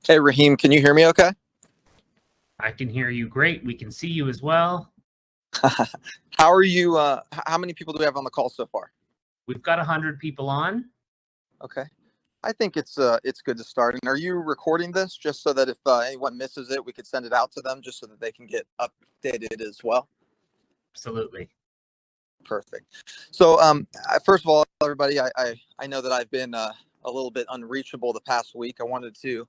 Hey, Raheem, can you hear me okay? I can hear you great. We can see you as well. How are you? How many people do we have on the call so far? We've got 100 people on. Okay. I think it's good to start. And are you recording this just so that if anyone misses it, we could send it out to them just so that they can get updated as well? Absolutely. Perfect. So, first of all, everybody, I know that I've been a little bit unreachable the past week. I wanted to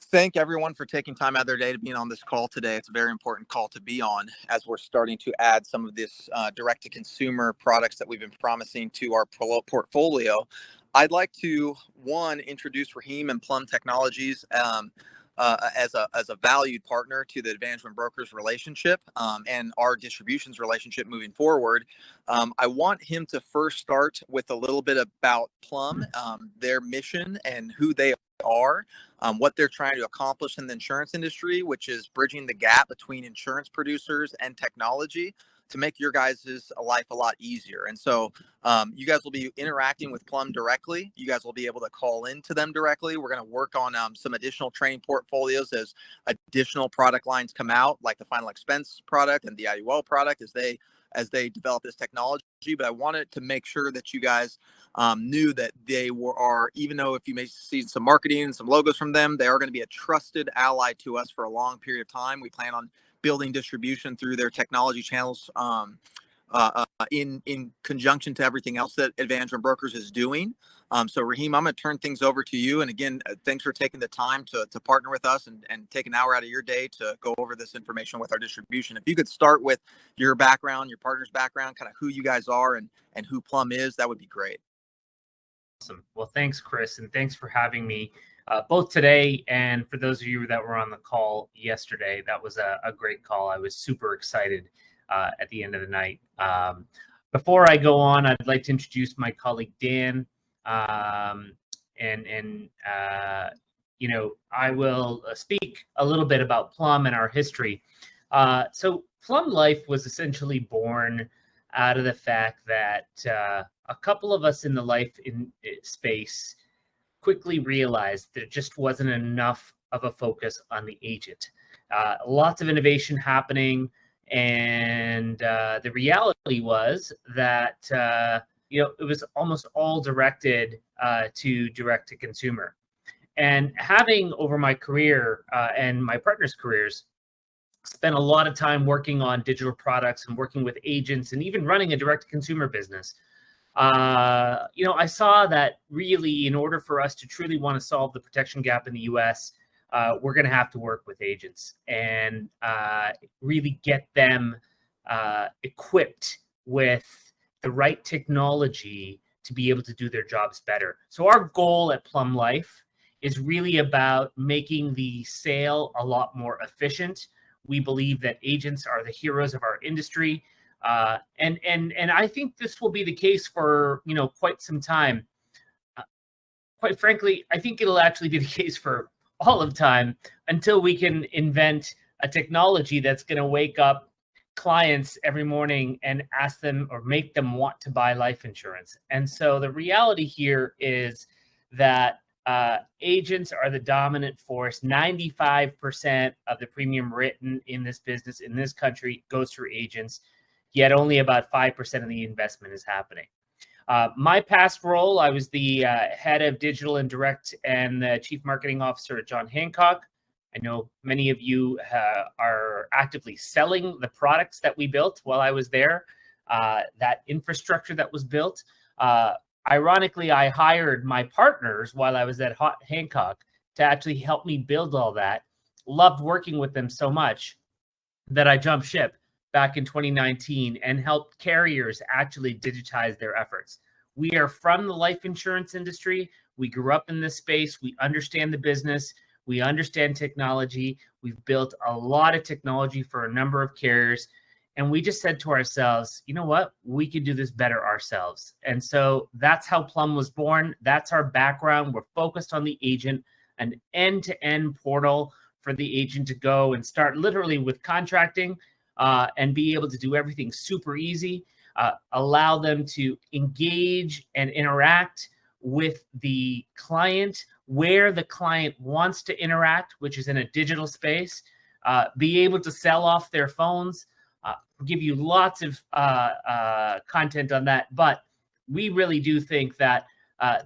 thank everyone for taking time out of their day to be on this call today. It's a very important call to be on as we're starting to add some of this direct-to-consumer products that we've been promising to our portfolio. I'd like to, one, introduce Raheem and Plum Technologies as a valued partner to the Advantage Brokers relationship and our distributions relationship moving forward. I want him to first start with a little bit about Plum, their mission and who they are, what they're trying to accomplish in the insurance industry, which is bridging the gap between insurance producers and technology to make your guys' life a lot easier. And so you guys will be interacting with Plum directly. You guys will be able to call into them directly. We're going to work on some additional training portfolios as additional product lines come out, like the final expense product and the IUL product as they develop this technology. But I wanted to make sure that you guys knew that they are, even though if you may see some marketing and some logos from them, they are going to be a trusted ally to us for a long period of time. We plan on building distribution through their technology channels in conjunction to everything else that Advantage Brokers is doing. So Raheem, I'm going to turn things over to you. And again, thanks for taking the time to partner with us and take an hour out of your day to go over this information with our distribution. If you could start with your background, your partner's background, kind of who you guys are and who Plum is, that would be great. Awesome. Well, thanks, Chris, and thanks for having me both today and for those of you that were on the call yesterday. That was a great call. I was super excited at the end of the night. Before I go on, I'd like to introduce my colleague Dan, I will speak a little bit about Plum and our history. So Plum Life was essentially born out of the fact that a couple of us in the life space quickly realized there just wasn't enough of a focus on the agent. Lots of innovation happening, and the reality was that it was almost all directed to direct to consumer. And having over my career and my partner's careers spent a lot of time working on digital products and working with agents and even running a direct to consumer business. I saw that really in order for us to truly want to solve the protection gap in the US, we're going to have to work with agents and really get them equipped with the right technology to be able to do their jobs better. So our goal at Plum Life is really about making the sale a lot more efficient. We believe that agents are the heroes of our industry. And I think this will be the case for, quite some time. Quite frankly, I think it'll actually be the case for all of time until we can invent a technology that's going to wake up clients every morning and ask them or make them want to buy life insurance. And so the reality here is that agents are the dominant force. 95% of the premium written in this business, in this country, goes through agents, yet only about 5% of the investment is happening. My past role, I was the head of digital and direct and the chief marketing officer at John Hancock. I know many of you are actively selling the products that we built while I was there, that infrastructure that was built. Ironically, I hired my partners while I was at Hancock to actually help me build all that. Loved working with them so much that I jumped ship back in 2019 and helped carriers actually digitize their efforts. We are from the life insurance industry. We grew up in this space. We understand the business. We understand technology. We've built a lot of technology for a number of carriers. And we just said to ourselves, you know what? We could do this better ourselves. And so that's how Plum was born. That's our background. We're focused on the agent, an end-to-end portal for the agent to go and start literally with contracting and be able to do everything super easy, allow them to engage and interact with the client where the client wants to interact, which is in a digital space, be able to sell off their phones, give you lots of content on that. But we really do think that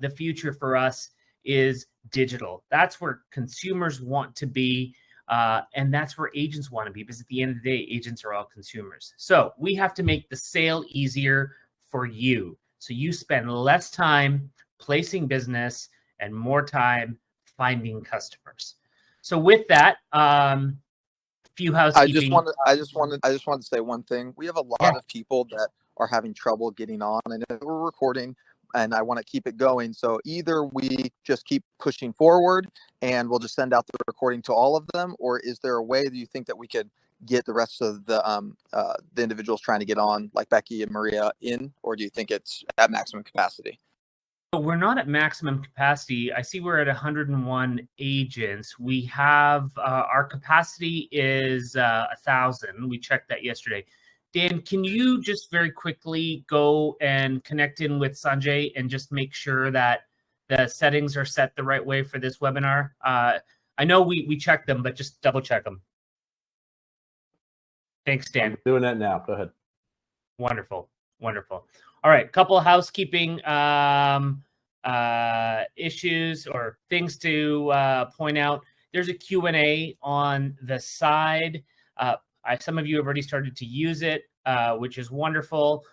the future for us is digital. That's where consumers want to be. And that's where agents want to be, because at the end of the day, agents are all consumers. So we have to make the sale easier for you, so you spend less time placing business and more time finding customers. So with that, few housekeeping. I just wanted to say one thing. We have a lot of people that are having trouble getting on. I know we're recording, and I want to keep it going. So either we just keep pushing forward and we'll just send out the recording to all of them, or is there a way that you think that we could get the rest of the individuals trying to get on, like Becky and Maria, in, or do you think it's at maximum capacity? We're not at maximum capacity. I see we're at 101 agents. We have our capacity is 1,000. We checked that yesterday. Dan, can you just very quickly go and connect in with Sanjay and just make sure that the settings are set the right way for this webinar? I know we checked them, but just double check them. Thanks, Dan. I'm doing that now. Go ahead. Wonderful. Wonderful. All right. Couple of housekeeping issues or things to point out. There's a Q&A on the side. Some of you have already started to use it, which is wonderful.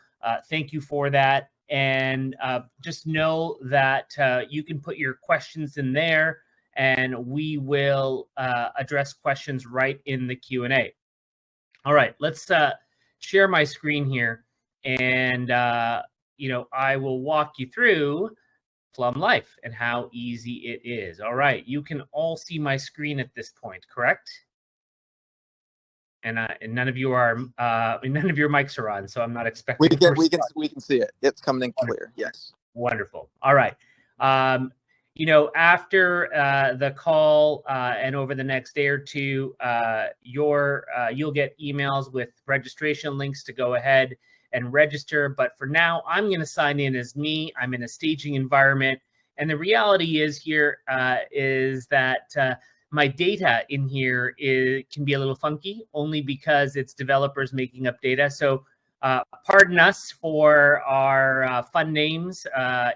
Thank you for that. And just know that you can put your questions in there, and we will address questions right in the Q&A. All right, let's share my screen here, and I will walk you through Plum Life and how easy it is. All right, you can all see my screen at this point, correct? And none of you are none of your mics are on, so I'm not expecting. We can see it. It's coming in clear. Yes. Wonderful. All right. After the call and over the next day or two, you'll get emails with registration links to go ahead and register. But for now, I'm going to sign in as me. I'm in a staging environment, and the reality is that my data in here can be a little funky, only because it's developers making up data. So pardon us for our fun names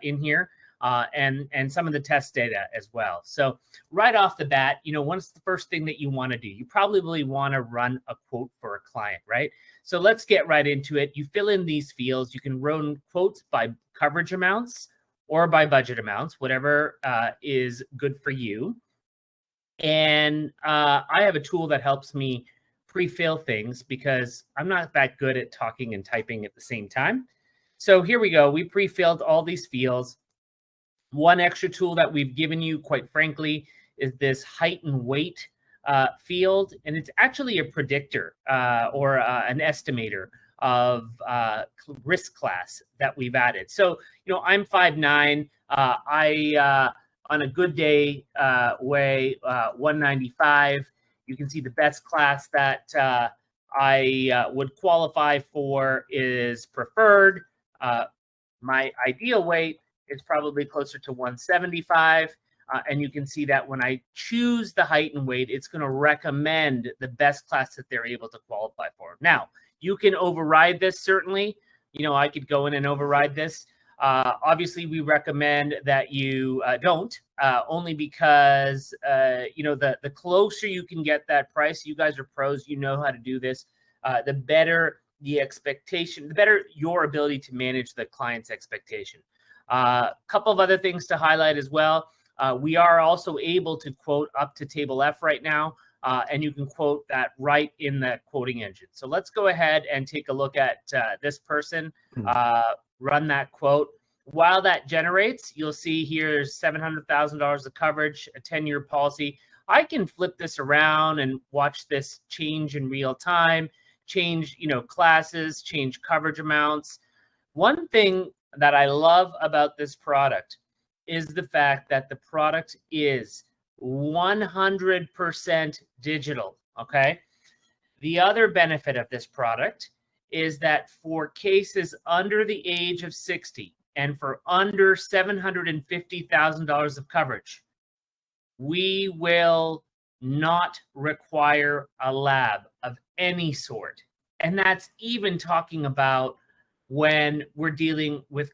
in here. And some of the test data as well. So right off the bat, what's the first thing that you want to do? You probably want to run a quote for a client, right? So let's get right into it. You fill in these fields. You can run quotes by coverage amounts or by budget amounts, whatever is good for you. And I have a tool that helps me pre-fill things because I'm not that good at talking and typing at the same time. So here we go. We pre-filled all these fields. One extra tool that we've given you, quite frankly, is this height and weight field. And it's actually a predictor or an estimator of risk class that we've added. So, I'm 5'9". On a good day, weigh 195. You can see the best class that I would qualify for is preferred. My ideal weight is probably closer to 175. And you can see that when I choose the height and weight, it's going to recommend the best class that they're able to qualify for. Now, you can override this, certainly. I could go in and override this. Obviously, we recommend that you don't, only because, the closer you can get that price, you guys are pros, you know how to do this, the better the expectation, the better your ability to manage the client's expectation. A couple of other things to highlight as well. We are also able to quote up to table F right now, and you can quote that right in the quoting engine. So let's go ahead and take a look at this person, run that quote. While that generates, you'll see here's $700,000 of coverage, a 10-year policy. I can flip this around and watch this change in real time, change, classes, change coverage amounts. One thing that I love about this product is the fact that the product is 100% digital, okay? The other benefit of this product is that for cases under the age of 60 and for under $750,000 of coverage, We will not require a lab of any sort. And that's even talking about when we're dealing with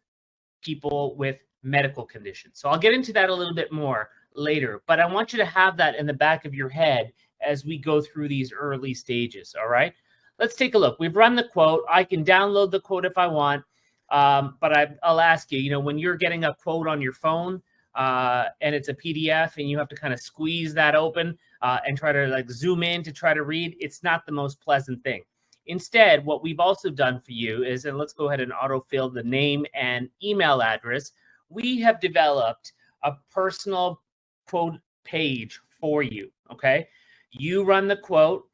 people with medical conditions. So I'll get into that a little bit more later, but I want you to have that in the back of your head as we go through these early stages, all right? Let's take a look. We've run the quote. I can download the quote if I want, but I'll ask you, when you're getting a quote on your phone and it's a PDF and you have to kind of squeeze that open and try to like zoom in to try to read, it's not the most pleasant thing. Instead, what we've also done for you is, and let's go ahead and autofill the name and email address, we have developed a personal quote page for you, okay? You run the quote,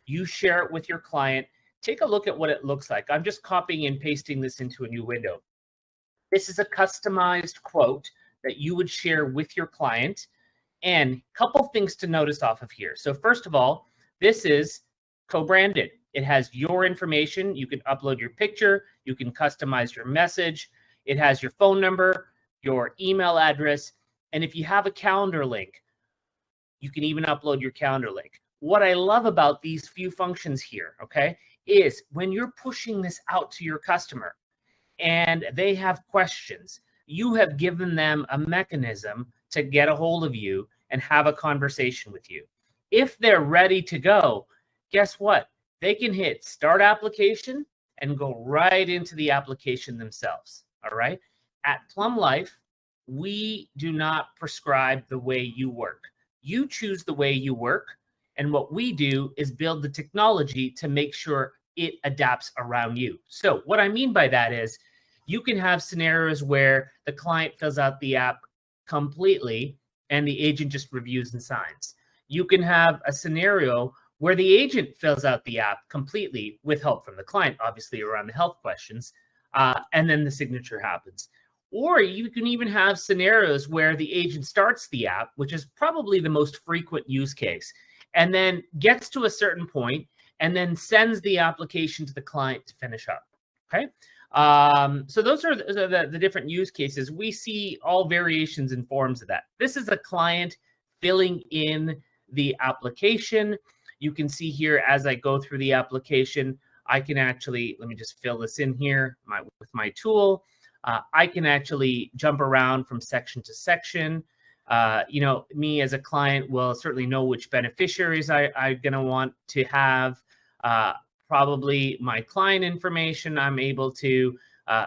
you share it with your client. Take a look at what it looks like. I'm just copying and pasting this into a new window. This is a customized quote that you would share with your client. And a couple things to notice off of here. So first of all, this is co-branded. It has your information. You can upload your picture. You can customize your message. It has your phone number, your email address. And if you have a calendar link, you can even upload your calendar link. What I love about these few functions here, okay, is when you're pushing this out to your customer and they have questions, you have given them a mechanism to get a hold of you and have a conversation with you. If they're ready to go, guess what? They can hit start application and go right into the application themselves, all right? At Plum Life, we do not prescribe the way you work. You choose the way you work, and what we do is build the technology to make sure it adapts around you. So what I mean by that is you can have scenarios where the client fills out the app completely and the agent just reviews and signs. You can have a scenario where the agent fills out the app completely with help from the client, obviously around the health questions, and then the signature happens. Or you can even have scenarios where the agent starts the app, which is probably the most frequent use case, and then gets to a certain point and then sends the application to the client to finish up, okay? So those are the different use cases. We see all variations and forms of that. This is a client filling in the application. You can see here as I go through the application, I can actually, let me just fill this in here with my tool. I can actually jump around from section to section. Me as a client will certainly know which beneficiaries I'm going to want to have. Probably my client information I'm able to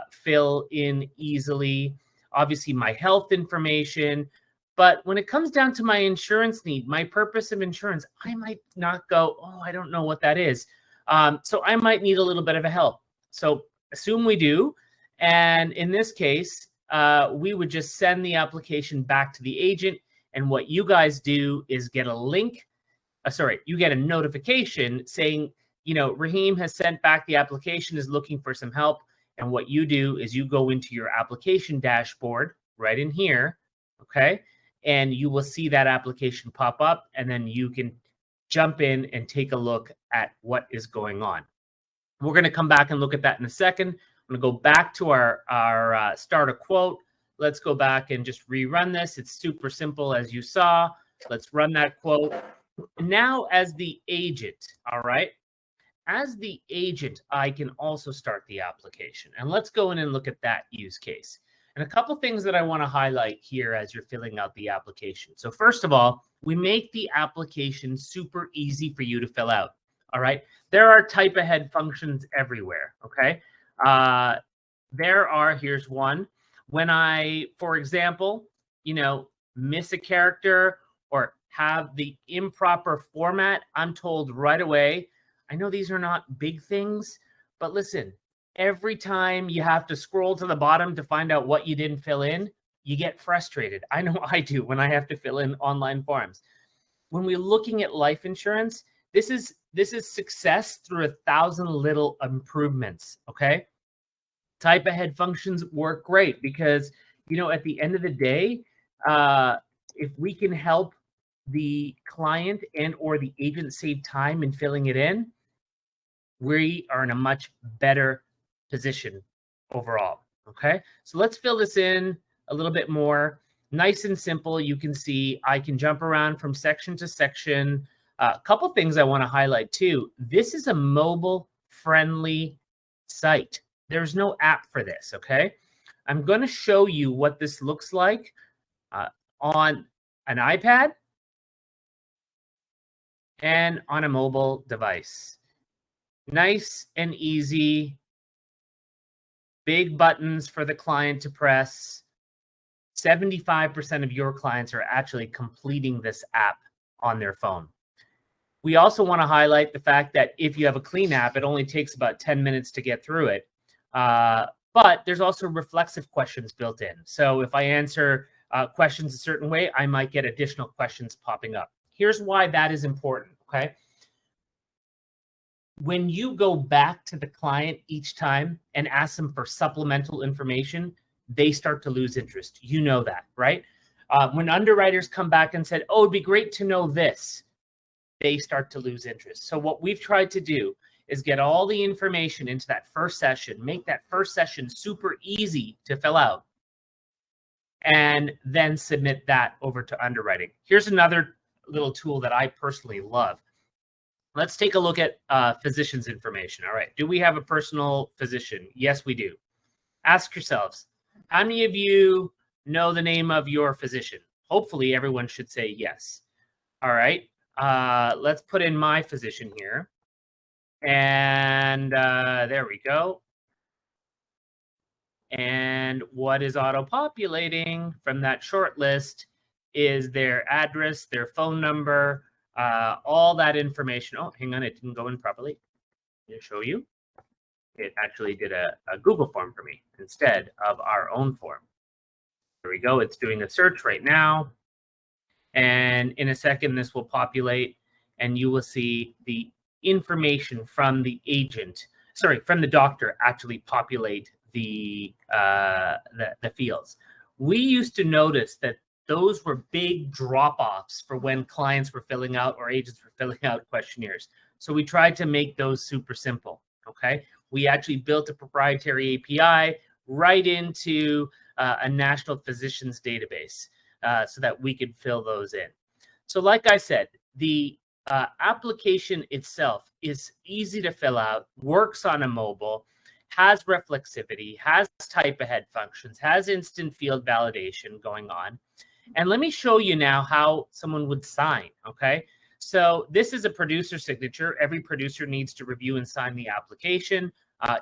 fill in easily. Obviously, my health information. But when it comes down to my insurance need, my purpose of insurance, I might not go, oh, I don't know what that is. So I might need a little bit of a help. So assume we do. And in this case, we would just send the application back to the agent. And what you guys do is get a link. You get a notification saying, Raheem has sent back the application, is looking for some help. And what you do is you go into your application dashboard right in here, okay? And you will see that application pop up, and then you can jump in and take a look at what is going on. We're going to come back and look at that in a second. I'm going to go back to our start a quote. Let's go back and just rerun this. It's super simple, as you saw. Let's run that quote. Now, as the agent, all right, as the agent, I can also start the application. And let's go in and look at that use case. And a couple things that I want to highlight here as you're filling out the application. So first of all, we make the application super easy for you to fill out. All right. There are type ahead functions everywhere. Okay. Here's one. When I, for example, miss a character or have the improper format, I'm told right away. I know these are not big things, but listen, every time you have to scroll to the bottom to find out what you didn't fill in, you get frustrated. I know I do when I have to fill in online forms. When we're looking at life insurance, this is success through 1,000 little improvements, okay? Type ahead functions work great because, at the end of the day, if we can help the client and or the agent save time in filling it in, we are in a much better position overall. Okay, so let's fill this in a little bit more. Nice and simple. You can see I can jump around from section to section. A couple things I want to highlight too. This is a mobile friendly site. There's no app for this, okay? I'm going to show you what this looks like on an iPad and on a mobile device. Nice and easy. Big buttons for the client to press. 75% of your clients are actually completing this app on their phone. We also want to highlight the fact that if you have a clean app, it only takes about 10 minutes to get through it. But there's also reflexive questions built in. So if I answer questions a certain way, I might get additional questions popping up. Here's why that is important, okay? When you go back to the client each time and ask them for supplemental information, they start to lose interest. You know that, right? When underwriters come back and said, oh, it'd be great to know this, they start to lose interest. So what we've tried to do is get all the information into that first session, make that first session super easy to fill out, and then submit that over to underwriting. Here's another little tool that I personally love. Let's take a look at physician's information. All right. Do we have a personal physician? Yes, we do. Ask yourselves, how many of you know the name of your physician? Hopefully, everyone should say yes. All right. Let's put in my physician here. And there we go. And what is auto-populating from that short list is their address, their phone number, all that information. Oh, hang on, it didn't go in properly. I'll show you. It actually did a Google form for me instead of our own form. There we go. It's doing a search right now. And in a second, this will populate and you will see the information from the agent, sorry, from the doctor actually populate the fields. We used to notice that those were big drop-offs for when clients were filling out or agents were filling out questionnaires. So we tried to make those super simple, okay? We actually built a proprietary API right into a national physicians database so that we could fill those in. So like I said, the application itself is easy to fill out, works on a mobile, has reflexivity, has type ahead functions, has instant field validation going on. And let me show you now how someone would sign, okay? So this is a producer signature. Every producer needs to review and sign the application,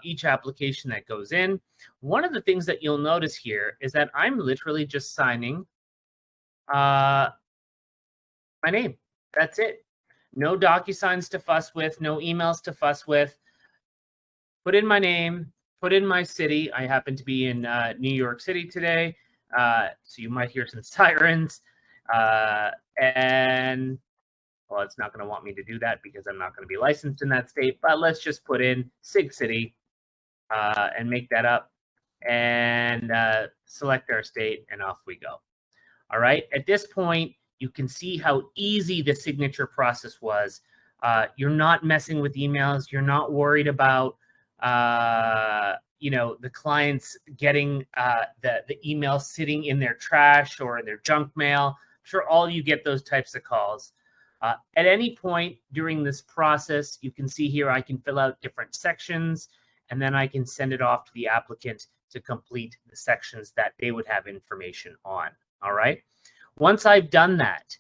each application that goes in. One of the things that you'll notice here is that I'm literally just signing my name. That's it. No DocuSigns to fuss with, no emails to fuss with. Put in my name, put in my city. I happen to be in New York City today, so you might hear some sirens. And, well, it's not going to want me to do that because I'm not going to be licensed in that state. But let's just put in Sig City and make that up and select our state, and off we go. All right. At this point, you can see how easy the signature process was. You're not messing with emails. You're not worried about the clients getting the email sitting in their trash or in their junk mail. I'm sure all you get those types of calls. At any point during this process, you can see here I can fill out different sections, and then I can send it off to the applicant to complete the sections that they would have information on. All right. Once I've done that,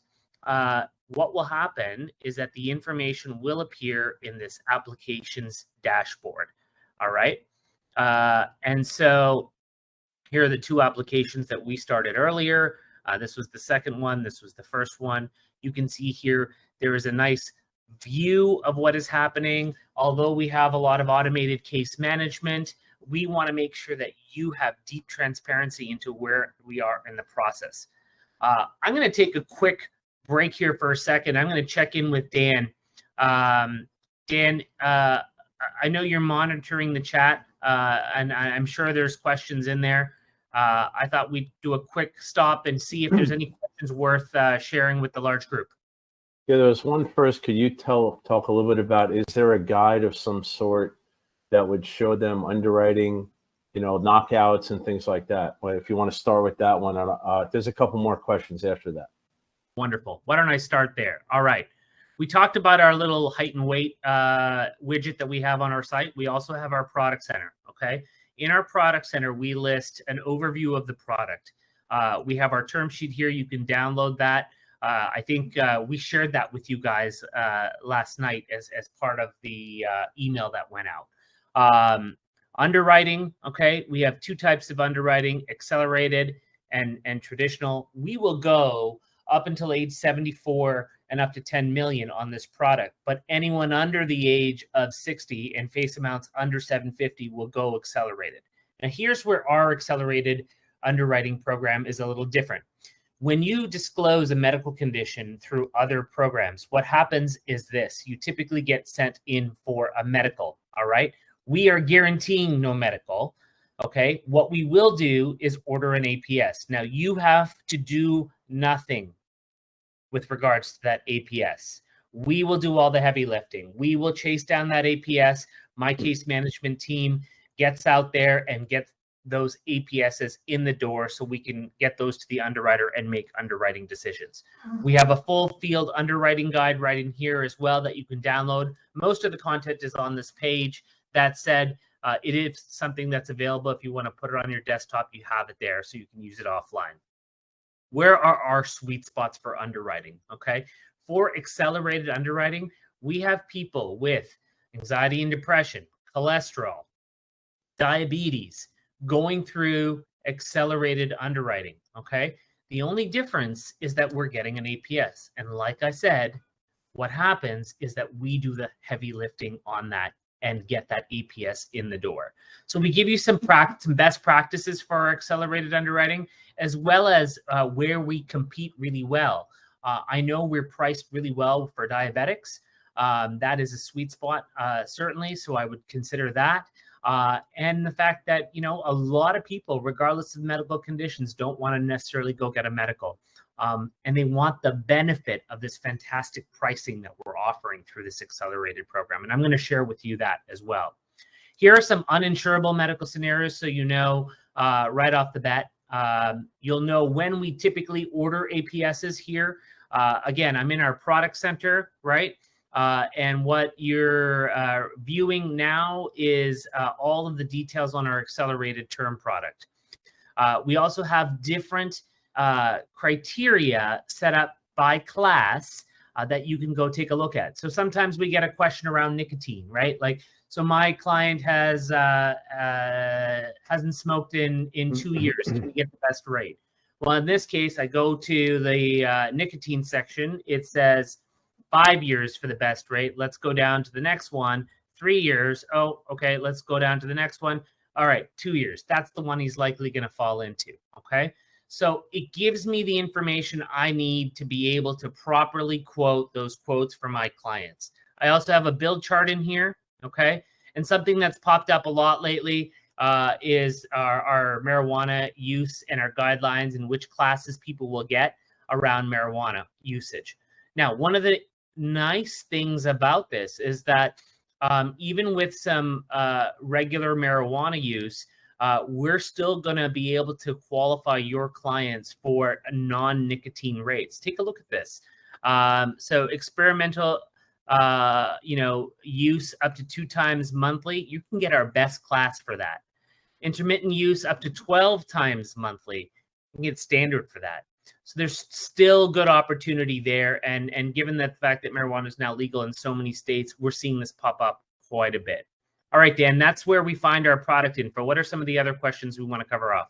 what will happen is that the information will appear in this applications dashboard. All right. And so here are the two applications that we started earlier. This was the second one. This was the first one. You can see here there is a nice view of what is happening. Although we have a lot of automated case management, we want to make sure that you have deep transparency into where we are in the process. I'm going to take a quick break here for a second. I'm going to check in with Dan. Dan, I know you're monitoring the chat, and I'm sure there's questions in there. I thought we'd do a quick stop and see if there's any questions worth sharing with the large group. Yeah, there was one first. Could you talk a little bit about, is there a guide of some sort that would show them underwriting knockouts and things like that. Well, if you want to start with that one, there's a couple more questions after that. Wonderful. Why don't I start there? All right. We talked about our little height and weight widget that we have on our site. We also have our product center. Okay. In our product center, we list an overview of the product. We have our term sheet here. You can download that. I think we shared that with you guys last night as part of the email that went out. Underwriting, okay, we have two types of underwriting, accelerated and traditional. We will go up until age 74 and up to 10 million on this product, but anyone under the age of 60 and face amounts under 750 will go accelerated. Now here's where our accelerated underwriting program is a little different. When you disclose a medical condition through other programs, what happens is this: you typically get sent in for a medical. All right. We are guaranteeing no medical. Okay. What we will do is order an APS. Now you have to do nothing with regards to that APS. We will do all the heavy lifting. We will chase down that APS. My case management team gets out there and gets those APSs in the door so we can get those to the underwriter and make underwriting decisions. We have a full field underwriting guide right in here as well that you can download. Most of the content is on this page. That said, it is something that's available. If you want to put it on your desktop, you have it there so you can use it offline. Where are our sweet spots for underwriting? Okay. For accelerated underwriting, we have people with anxiety and depression, cholesterol, diabetes, going through accelerated underwriting. Okay. The only difference is that we're getting an APS. And like I said, what happens is that we do the heavy lifting on that and get that APS in the door. So we give you some best practices for our accelerated underwriting, as well as where we compete really well. I know we're priced really well for diabetics. That is a sweet spot, certainly. So I would consider that. And the fact that, a lot of people, regardless of medical conditions, don't want to necessarily go get a medical. And they want the benefit of this fantastic pricing that we're offering through this accelerated program. And I'm going to share with you that as well. Here are some uninsurable medical scenarios. So right off the bat, you'll know when we typically order APSs here. Again, I'm in our product center, right? And what you're viewing now is all of the details on our accelerated term product. We also have different criteria set up by class that you can go take a look at. So sometimes we get a question around nicotine, right? So my client hasn't smoked in 2 years. Can we get the best rate? Well, in this case, I go to the nicotine section. It says 5 years for the best rate. Let's go down to the next one. 3 years. Oh, okay. Let's go down to the next one. All right, 2 years. That's the one he's likely going to fall into. Okay. So it gives me the information I need to be able to properly quote those quotes for my clients. I also have a build chart in here. Okay. And something that's popped up a lot lately is our marijuana use and our guidelines and which classes people will get around marijuana usage. Now, one of the nice things about this is that even with some regular marijuana use, we're still going to be able to qualify your clients for non-nicotine rates. Take a look at this. So experimental, use up to 2 times monthly, you can get our best class for that. Intermittent use up to 12 times monthly, you can get standard for that. So there's still good opportunity there. And given the fact that marijuana is now legal in so many states, we're seeing this pop up quite a bit. All right, Dan, that's where we find our product info. What are some of the other questions we want to cover off?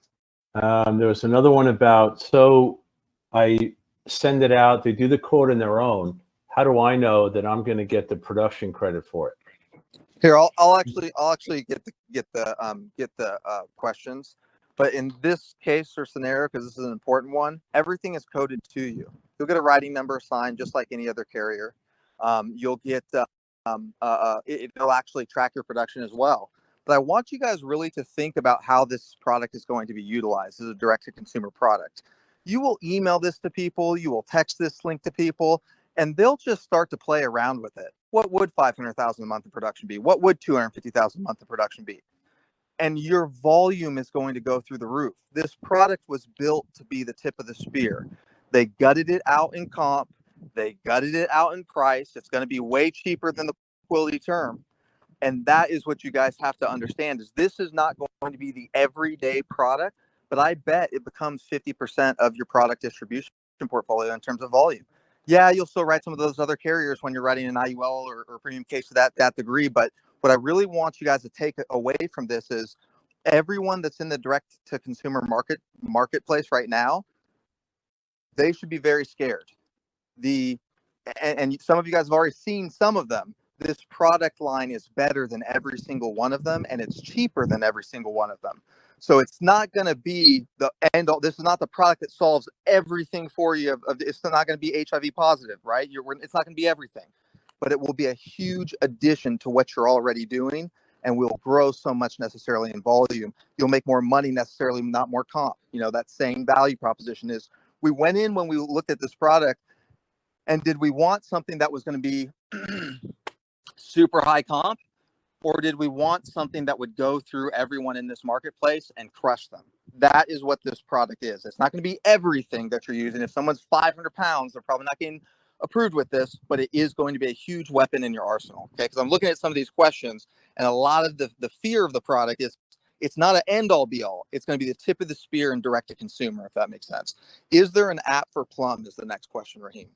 There was another one about, so I send it out, they do the quote on their own. How do I know that I'm going to get the production credit for it? Here, I'll actually get the questions. But in this case or scenario, because this is an important one, everything is coded to you. You'll get a writing number assigned just like any other carrier. You'll get it'll actually track your production as well. But I want you guys really to think about how this product is going to be utilized as a direct-to-consumer product. You will email this to people, you will text this link to people, and they'll just start to play around with it. What would $500,000 a month of production be? What would $250,000 a month of production be? and your volume is going to go through the roof. This product was built to be the tip of the spear. They gutted it out in comp. They gutted it out in price. It's going to be way cheaper than the quality term. And that is what you guys have to understand is this is not going to be the everyday product, but I bet it becomes 50% of your product distribution portfolio in terms of volume. Yeah, you'll still write some of those other carriers when you're writing an IUL or premium case to that degree. But what I really want you guys to take away from this is everyone that's in the direct to consumer marketplace right now, they should be very scared. And some of you guys have already seen some of them. This product line is better than every single one of them, and it's cheaper than every single one of them. So it's not going to be the end all. This is not the product that solves everything for you. It's not going to be HIV positive, right? It's not going to be everything, but it will be a huge addition to what you're already doing, and will grow so much necessarily in volume. You'll make more money necessarily, not more comp. That same value proposition is. We went in when we looked at this product, and did we want something that was going to be super high comp, or did we want something that would go through everyone in this marketplace and crush them? That is what this product is. It's not going to be everything that you're using. If someone's 500 pounds, they're probably not getting approved with this, but it is going to be a huge weapon in your arsenal. Okay, because I'm looking at some of these questions, and a lot of the fear of the product is it's not an end all be all. It's going to be the tip of the spear and direct to consumer, if that makes sense. Is there an app for Plum? Is the next question, Raheem.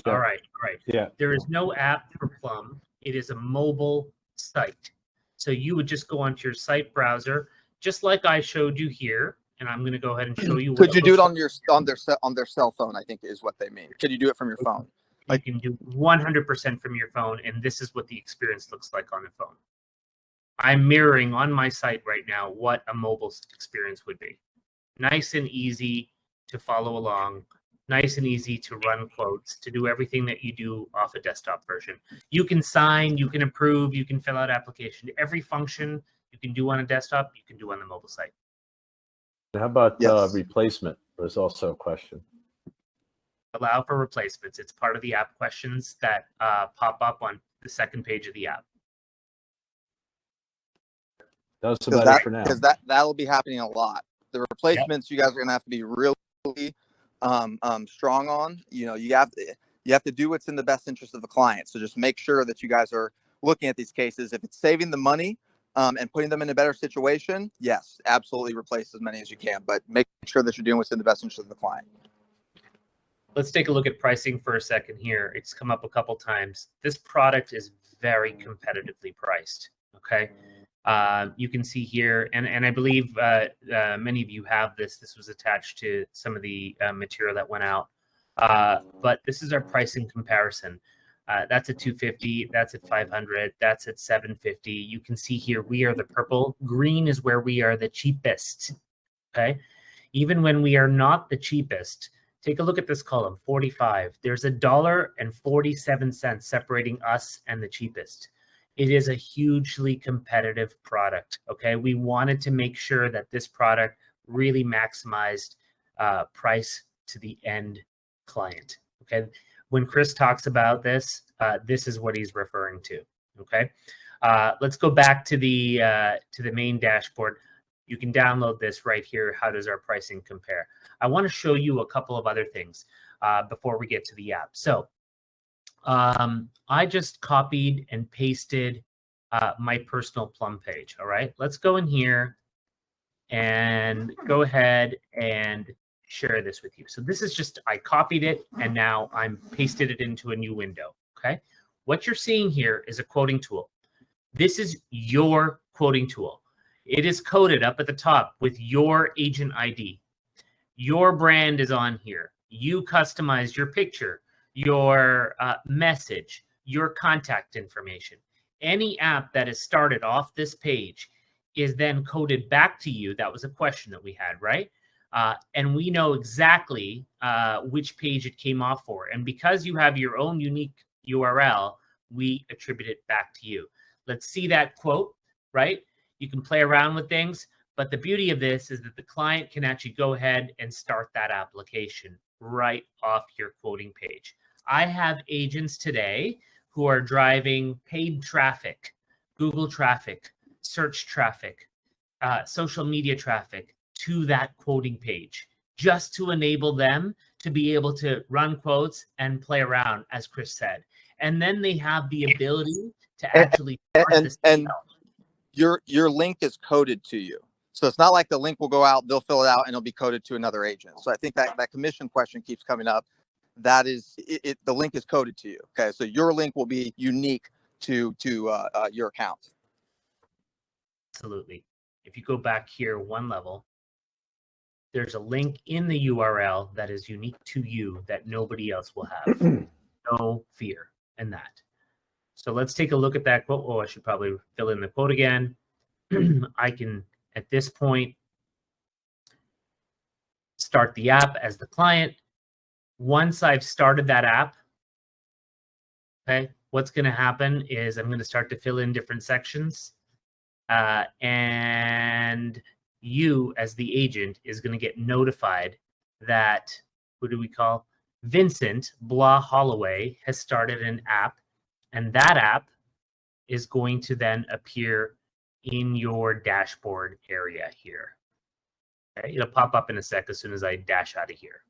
All right. Yeah. There is no app for Plum. It is a mobile site. So you would just go onto your site browser, just like I showed you here. And I'm going to go ahead and show you. Could you do it on their cell phone? I think is what they mean. Could you do it from your phone? You can do 100% from your phone, and this is what the experience looks like on the phone. I'm mirroring on my site right now what a mobile experience would be. Nice and easy to follow along. Nice and easy to run quotes, to do everything that you do off a desktop version. You can sign, you can approve, you can fill out application. Every function you can do on a desktop, you can do on the mobile site. How about replacement? There's also a question. Allow for replacements. It's part of the app questions that pop up on the second page of the app. That's about it for now. Because that'll be happening a lot. The replacements, you guys are going to have to be really strong on. You have to do what's in the best interest of the client. So just make sure that you guys are looking at these cases. If it's saving the money and putting them in a better situation, yes, absolutely replace as many as you can, but make sure that you're doing what's in the best interest of the client. Let's take a look at pricing for a second here. It's come up a couple times. This product is very competitively priced. Okay. You can see here, and I believe many of you have this. This was attached to some of the material that went out. But this is our pricing comparison. That's at $250. That's at $500. That's at $750. You can see here we are the purple. Green is where we are the cheapest. Okay, even when we are not the cheapest. Take a look at this column, 45. There's $1.47 separating us and the cheapest. It is a hugely competitive product, okay? We wanted to make sure that this product really maximized price to the end client, okay? When Chris talks about this, this is what he's referring to, okay? Let's go back to the main dashboard. You can download this right here. How does our pricing compare? I want to show you a couple of other things before we get to the app. So I just copied and pasted my personal Plum page. All right, let's go in here and go ahead and share this with you. So this is just, I copied it and now I'm pasted it into a new window. Okay, what you're seeing here is a quoting tool. This is your quoting tool. It is coded up at the top with your agent ID. Your brand is on here. You customized your picture, your message, your contact information. Any app that is started off this page is then coded back to you. That was a question that we had, right? And we know exactly which page it came off for. And because you have your own unique URL, we attribute it back to you. Let's see that quote, right? You can play around with things, but the beauty of this is that the client can actually go ahead and start that application right off your quoting page. I have agents today who are driving paid traffic, Google traffic, search traffic, social media traffic to that quoting page, just to enable them to be able to run quotes and play around, as Chris said. And then they have the ability to actually and your link is coded to you. So it's not like the link will go out, they'll fill it out, and it'll be coded to another agent. So I think that commission question keeps coming up. That is it. The link is coded to you. Okay, so your link will be unique to your account. Absolutely. If you go back here one level, there's a link in the URL that is unique to you that nobody else will have. No fear in that. So let's take a look at that quote. Oh, I should probably fill in the quote again. I can, at this point, start the app as the client. Once I've started that app, okay, what's going to happen is I'm going to start to fill in different sections. And you, as the agent, is going to get notified that, who do we call? Vincent Blah Holloway has started an app, and that app is going to then appear in your dashboard area here. Okay, it'll pop up in a sec as soon as I dash out of here.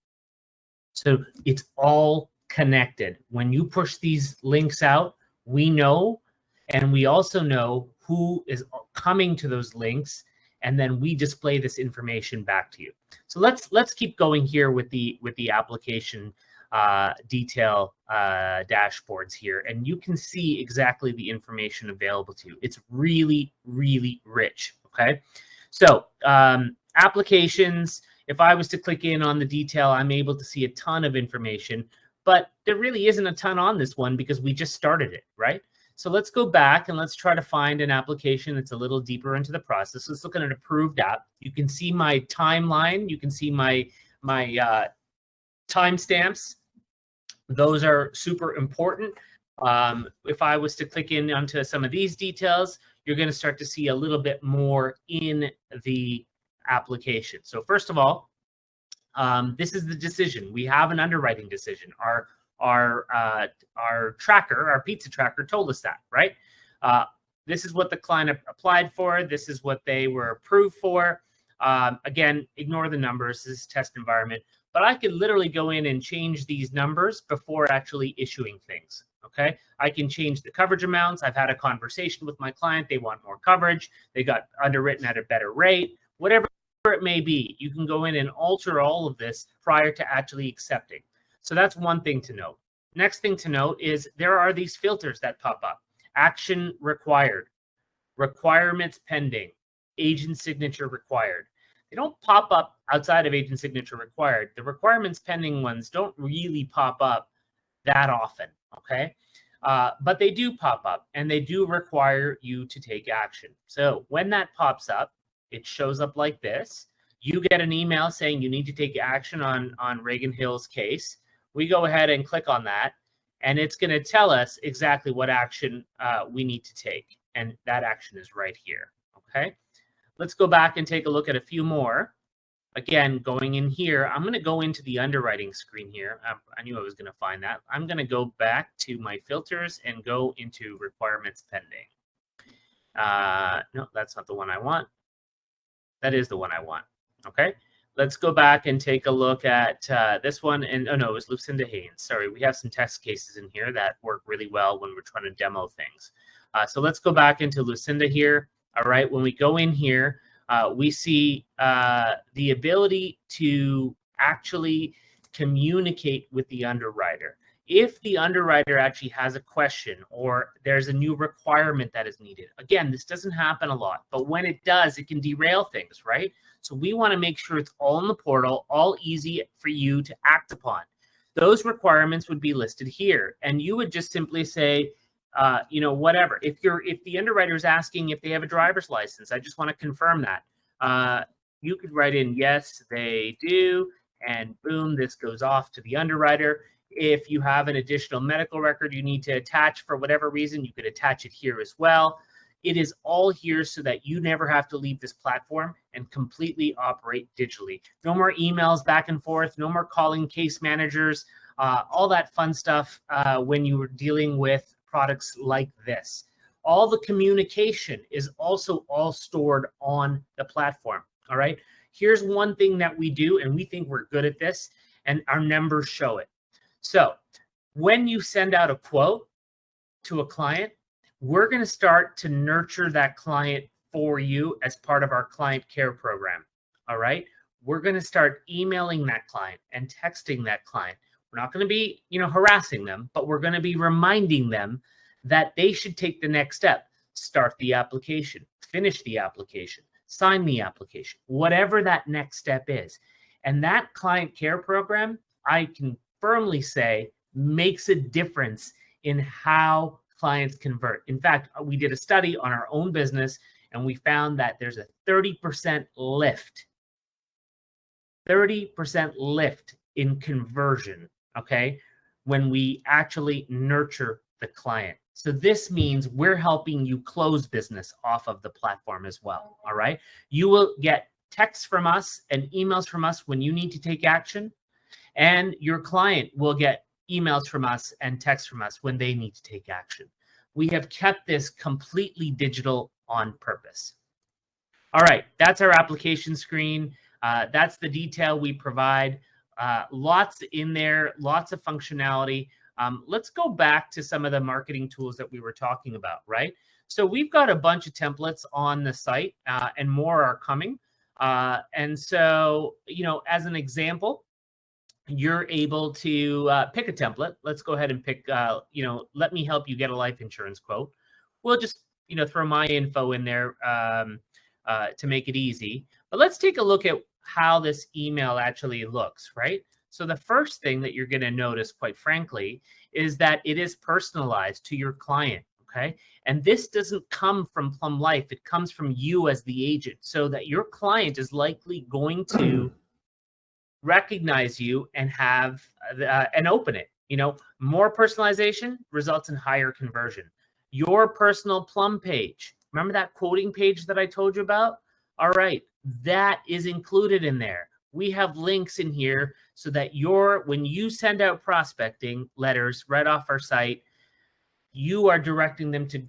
So it's all connected. When you push these links out, we know, and we also know who is coming to those links, and then we display this information back to you. So let's keep going here with the application detail dashboards here, and you can see exactly the information available to you. It's really, really rich. Okay, so applications. If I was to click in on the detail, I'm able to see a ton of information, but there really isn't a ton on this one because we just started it, right? So let's go back and let's try to find an application that's a little deeper into the process. Let's look at an approved app. You can see my timeline. You can see my timestamps. Those are super important. If I was to click in onto some of these details, you're going to start to see a little bit more in the application. So first of all, this is the decision. We have an underwriting decision. Our tracker, our pizza tracker, told us that, right? This is what the client applied for. This is what they were approved for. Again, ignore the numbers. This is test environment. But I can literally go in and change these numbers before actually issuing things. Okay, I can change the coverage amounts. I've had a conversation with my client. They want more coverage. They got underwritten at a better rate. Whatever it may be, you can go in and alter all of this prior to actually accepting. So that's one thing to note. Next thing to note is there are these filters that pop up. Action required, requirements pending, agent signature required. They don't pop up outside of agent signature required. The requirements pending ones don't really pop up that often, okay? But they do pop up, and they do require you to take action. So when that pops up, it shows up like this. You get an email saying you need to take action on Reagan Hill's case. We go ahead and click on that, and it's going to tell us exactly what action we need to take. And that action is right here. Okay, let's go back and take a look at a few more. Again, going in here, I'm going to go into the underwriting screen here. I knew I was going to find that. I'm going to go back to my filters and go into requirements pending. No, that's not the one I want. That is the one I want. Okay, let's go back and take a look at this one. And oh no, it was Lucinda Haynes. Sorry, we have some test cases in here that work really well when we're trying to demo things. So let's go back into Lucinda here. All right, when we go in here, we see the ability to actually communicate with the underwriter. If the underwriter actually has a question or there's a new requirement that is needed, again, this doesn't happen a lot, but when it does, it can derail things, right? So we want to make sure it's all in the portal, all easy for you to act upon. Those requirements would be listed here, and you would just simply say, you know, whatever. If the underwriter is asking if they have a driver's license, I just want to confirm that. You could write in, yes, they do, and boom, this goes off to the underwriter. If you have an additional medical record you need to attach for whatever reason, you could attach it here as well. It is all here so that you never have to leave this platform and completely operate digitally. No more emails back and forth, no more calling case managers, all that fun stuff when you were dealing with products like this. All the communication is also all stored on the platform. All right. Here's one thing that we do, and we think we're good at this, and our numbers show it. So when you send out a quote to a client, we're going to start to nurture that client for you as part of our client care program. All right. We're going to start emailing that client and texting that client. We're not going to be, harassing them, but we're going to be reminding them that they should take the next step, start the application, finish the application, sign the application, whatever that next step is. And that client care program, I can firmly say, makes a difference in how clients convert. In fact, we did a study on our own business, and we found that there's a 30% lift. 30% lift in conversion, okay, when we actually nurture the client. So this means we're helping you close business off of the platform as well, all right? You will get texts from us and emails from us when you need to take action, and your client will get emails from us and texts from us when they need to take action. We have kept this completely digital on purpose. All right, that's our application screen. That's the detail we provide. Lots in there, lots of functionality. Let's go back to some of the marketing tools that we were talking about, right? So we've got a bunch of templates on the site, and more are coming. And so, as an example, you're able to pick a template. Let's go ahead and pick, let me help you get a life insurance quote. We'll just, throw my info in there to make it easy. But let's take a look at how this email actually looks, right? So the first thing that you're going to notice, quite frankly, is that it is personalized to your client, okay? And this doesn't come from Plum Life. It comes from you as the agent, so that your client is likely going to recognize you and have and open it. More personalization results in higher conversion. Your personal Plum page, remember that quoting page that I told you about? All right, that is included in there. We have links in here so that when you send out prospecting letters right off our site, you are directing them to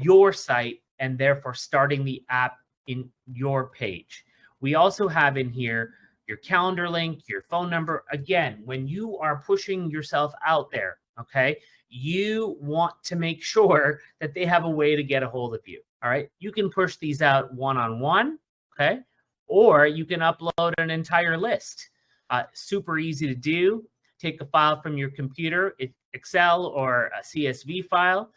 your site and therefore starting the app in your page. We also have in here your calendar link, your phone number. Again, when you are pushing yourself out there, okay, you want to make sure that they have a way to get a hold of you. All right, you can push these out one-on-one, okay, or you can upload an entire list. Super easy to do. Take a file from your computer, Excel or a CSV file.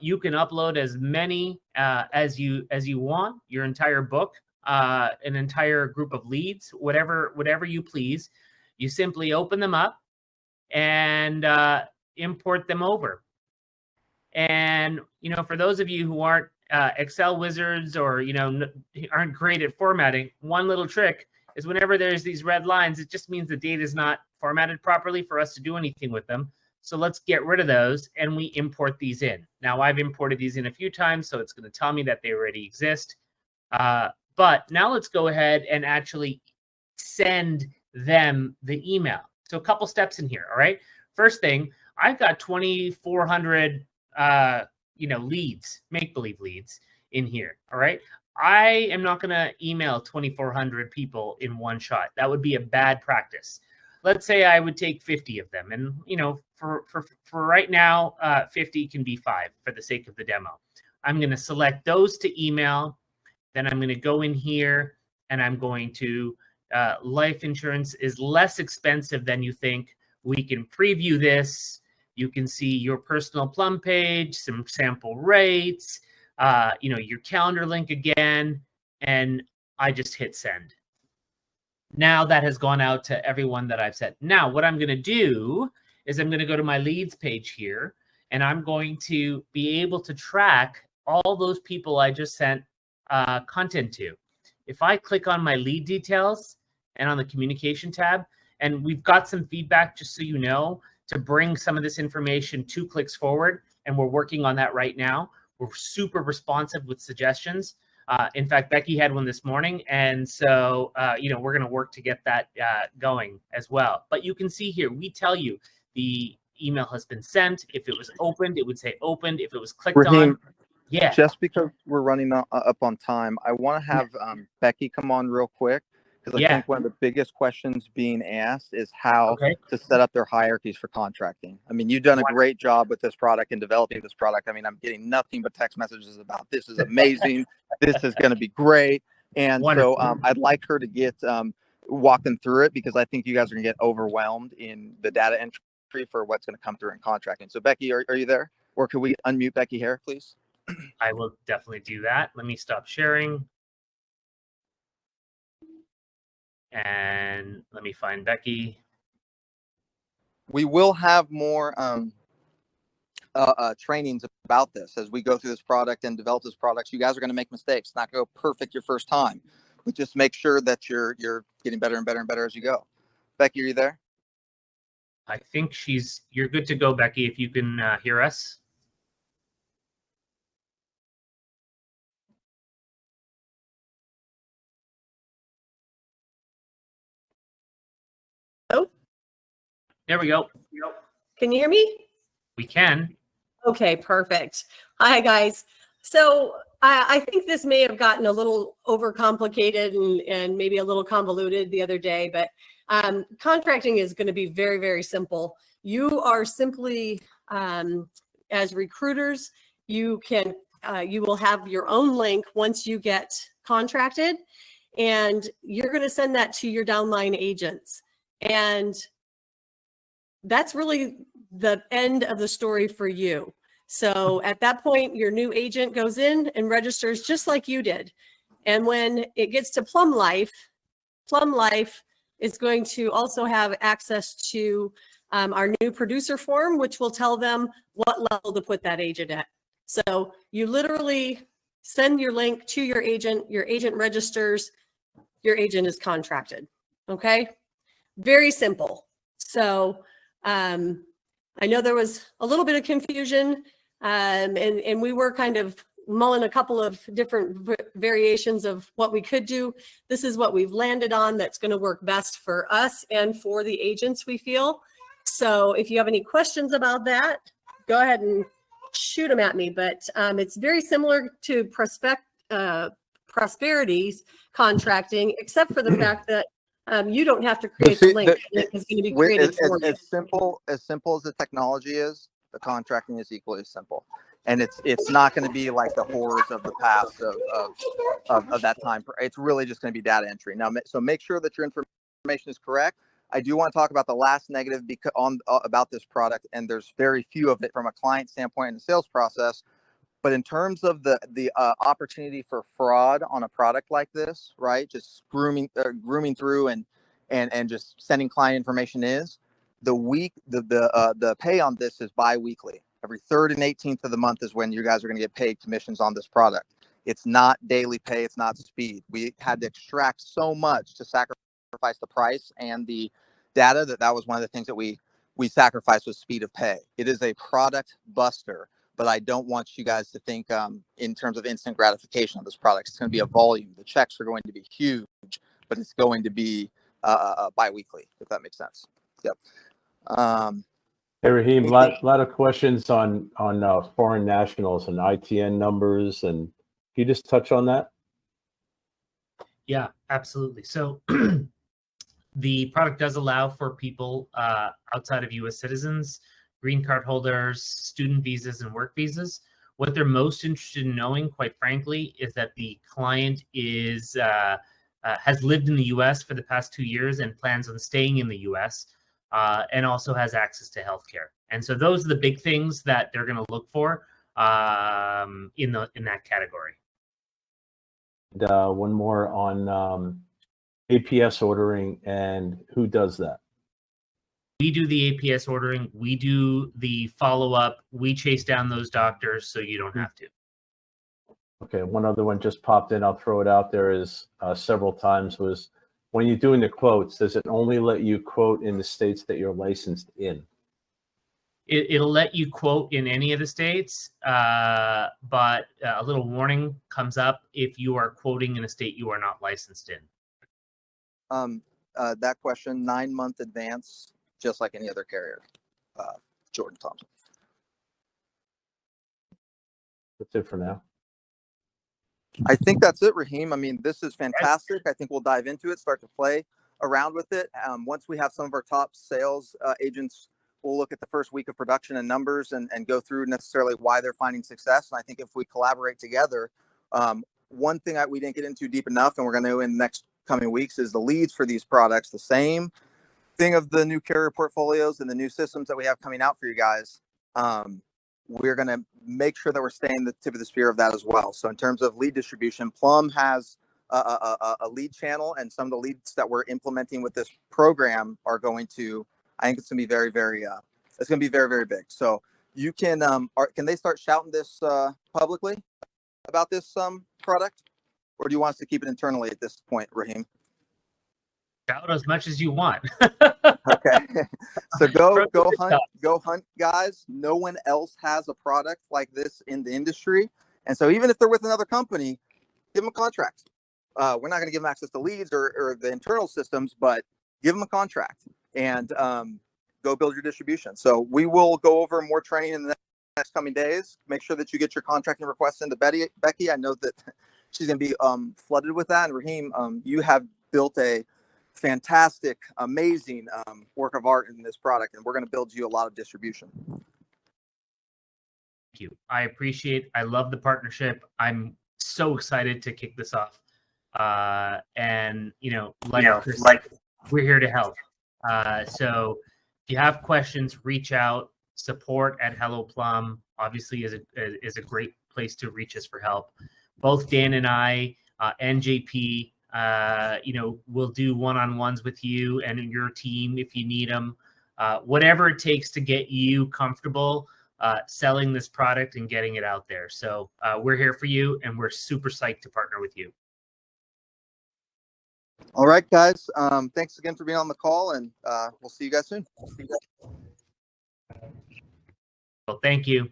You can upload as many as you want, your entire book, an entire group of leads, whatever you please. You simply open them up and import them over. And for those of you who aren't Excel wizards or aren't great at formatting, one little trick is whenever there's these red lines, it just means the data is not formatted properly for us to do anything with them. So let's get rid of those and we import these in. Now I've imported these in a few times, so it's going to tell me that they already exist. But now let's go ahead and actually send them the email. So a couple steps in here. All right. First thing, I've got 2,400 leads, make-believe leads in here. All right. I am not going to email 2,400 people in one shot. That would be a bad practice. Let's say I would take 50 of them. And, for right now, 50 can be 5 for the sake of the demo. I'm going to select those to email. Then I'm going to go in here and I'm going to, life insurance is less expensive than you think. We can preview this. You can see your personal Plum page, some sample rates, your calendar link again, and I just hit send. Now that has gone out to everyone that I've sent. Now what I'm going to do is I'm going to go to my leads page here, and I'm going to be able to track all those people I just sent content to. If I click on my lead details and on the communication tab, and we've got some feedback, just so you know, to bring some of this information 2 clicks forward, and we're working on that right now. We're super responsive with suggestions. In fact, Becky had one this morning, and so we're going to work to get that going as well. But you can see here, we tell you the email has been sent. If it was opened, it would say opened. If it was clicked on, Yeah. Just because we're running up on time, I want to have Becky come on real quick, because I think one of the biggest questions being asked is how to set up their hierarchies for contracting. I mean, you've done a great job with this product and developing this product. I mean, I'm getting nothing but text messages about this is amazing. This is going to be great. And so I'd like her to get walk them through it, because I think you guys are going to get overwhelmed in the data entry for what's going to come through in contracting. So Becky, are you there? Or could we unmute Becky here, please? I will definitely do that. Let me stop sharing. And let me find Becky. We will have more trainings about this as we go through this product and develop this product. You guys are going to make mistakes. It's not going to go perfect your first time, but just make sure that you're getting better and better and better as you go. Becky, are you there? I think you're good to go, Becky, if you can hear us. Oh, there we go. Can you hear me? We can. Okay, perfect. Hi, guys. So I think this may have gotten a little overcomplicated and maybe a little convoluted the other day, but contracting is going to be very, very simple. You are simply, as recruiters, you will have your own link once you get contracted, and you're going to send that to your downline agents. And that's really the end of the story for you. So at that point, your new agent goes in and registers just like you did. And when it gets to Plum Life is going to also have access to our new producer form, which will tell them what level to put that agent at. So you literally send your link to your agent registers, your agent is contracted. Okay, very simple. So I know there was a little bit of confusion, and we were kind of mulling a couple of different variations of what we could do. This is what we've landed on that's going to work best for us and for the agents, we feel. So if you have any questions about that, go ahead and shoot them at me. But it's very similar to Prosperity's contracting, except for the fact that you don't have to create the link. It's going to be created for you. As simple as the technology is, the contracting is equally simple. And it's not going to be like the horrors of the past of that time. It's really just going to be data entry. Now, so make sure that your information is correct. I do want to talk about the last negative about this product, and there's very few of it from a client standpoint in the sales process. But in terms of the opportunity for fraud on a product like this, right? Just grooming through and just sending client information the pay on this is bi-weekly. Every 3rd and 18th of the month is when you guys are going to get paid commissions on this product. It's not daily pay. It's not speed. We had to extract so much to sacrifice the price and the data that was one of the things that we sacrificed was speed of pay. It is a product buster. But I don't want you guys to think in terms of instant gratification of this product. It's going to be a volume. The checks are going to be huge, but it's going to be bi-weekly, if that makes sense. Yep. Hey, Raheem, lot of questions on foreign nationals and ITN numbers. And can you just touch on that? Yeah, absolutely. So the product does allow for people outside of U.S. citizens, green card holders, student visas, and work visas. What they're most interested in knowing, quite frankly, is that the client has lived in the U.S. for the past 2 years and plans on staying in the U.S. And also has access to healthcare. And so those are the big things that they're going to look for in that category. And one more on APS ordering and who does that. We do the APS ordering. We do the follow-up. We chase down those doctors so you don't have to. Okay, one other one just popped in. I'll throw it out there is several times was when you're doing the quotes, does it only let you quote in the states that you're licensed in? It'll let you quote in any of the states, but a little warning comes up if you are quoting in a state you are not licensed in. That question, 9-month advance, just like any other carrier. Jordan Thompson. That's it for now. I think that's it, Raheem. I mean, this is fantastic. I think we'll dive into it, start to play around with it. Once we have some of our top sales agents, we'll look at the first week of production and numbers and go through necessarily why they're finding success. And I think if we collaborate together, one thing that we didn't get into deep enough, and we're going to in the next coming weeks, is the leads for these products. The same thing of the new carrier portfolios and the new systems that we have coming out for you guys. We're going to make sure that we're staying the tip of the spear of that as well. So in terms of lead distribution, Plum has a lead channel, and some of the leads that we're implementing with this program are going to, I think it's going to be very, very, it's going to be very, very big. So you can, can they start shouting this publicly about this product, or do you want us to keep it internally at this point, Raheem? Shout as much as you want. Okay. So go hunt, guys. No one else has a product like this in the industry. And so even if they're with another company, give them a contract. We're not going to give them access to leads or the internal systems, but give them a contract and go build your distribution. So we will go over more training in the next coming days. Make sure that you get your contracting requests into Becky. I know that she's going to be flooded with that. And Raheem, you have built a fantastic, amazing work of art in this product, and we're going to build you a lot of distribution. Thank you. I love the partnership. I'm so excited to kick this off. And Chris, we're here to help. So if you have questions, reach out. Support at Hello Plum obviously is a great place to reach us for help. Both Dan and I and JP, we'll do one-on-ones with you and your team if you need them. Whatever it takes to get you comfortable selling this product and getting it out there. So we're here for you, and we're super psyched to partner with you. All right, guys. Thanks again for being on the call, and we'll see you guys soon. Well, thank you.